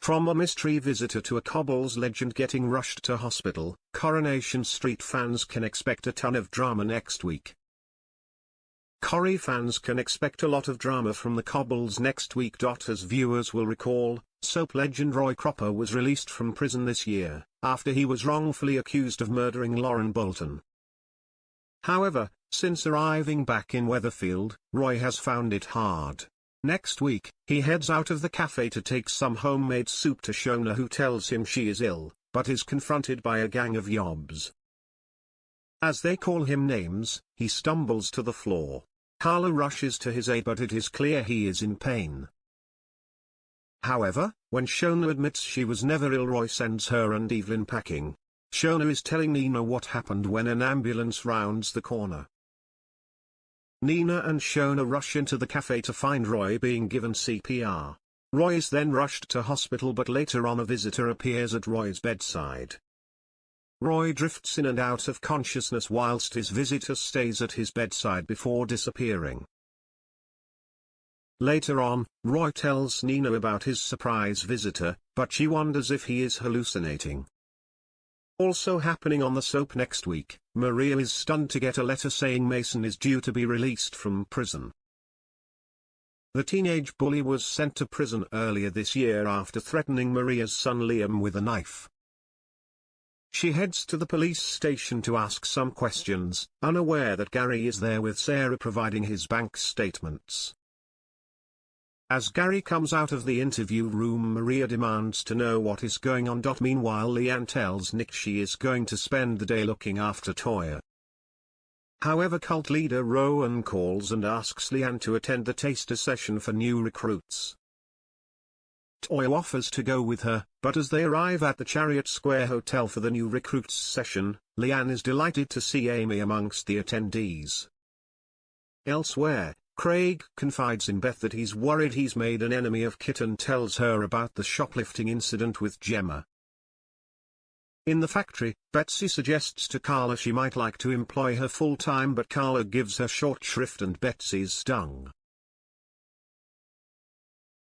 From a mystery visitor to a Cobbles legend getting rushed to hospital, Coronation Street fans can expect a ton of drama next week. Corrie fans can expect a lot of drama from the Cobbles next week. As viewers will recall, soap legend Roy Cropper was released from prison this year, after he was wrongfully accused of murdering Lauren Bolton. However, since arriving back in Weatherfield, Roy has found it hard. Next week, he heads out of the cafe to take some homemade soup to Shona, who tells him she is ill, but is confronted by a gang of yobs. As they call him names, he stumbles to the floor. Carla rushes to his aid, but it is clear he is in pain. However, when Shona admits she was never ill, Roy sends her and Evelyn packing. Shona is telling Nina what happened when an ambulance rounds the corner. Nina and Shona rush into the cafe to find Roy being given CPR. Roy is then rushed to hospital, but later on a visitor appears at Roy's bedside. Roy drifts in and out of consciousness whilst his visitor stays at his bedside before disappearing. Later on, Roy tells Nina about his surprise visitor, but she wonders if he is hallucinating. Also happening on the soap next week, Maria is stunned to get a letter saying Mason is due to be released from prison. The teenage bully was sent to prison earlier this year after threatening Maria's son Liam with a knife. She heads to the police station to ask some questions, unaware that Gary is there with Sarah providing his bank statements. As Gary comes out of the interview room, Maria demands to know what is going on. Meanwhile, Leanne tells Nick she is going to spend the day looking after Toya. However, cult leader Rowan calls and asks Leanne to attend the taster session for new recruits. Toya offers to go with her, but as they arrive at the Chariot Square Hotel for the new recruits session, Leanne is delighted to see Amy amongst the attendees. Elsewhere, Craig confides in Beth that he's worried he's made an enemy of Kit and tells her about the shoplifting incident with Gemma. In the factory, Betsy suggests to Carla she might like to employ her full-time, but Carla gives her short shrift and Betsy's stung.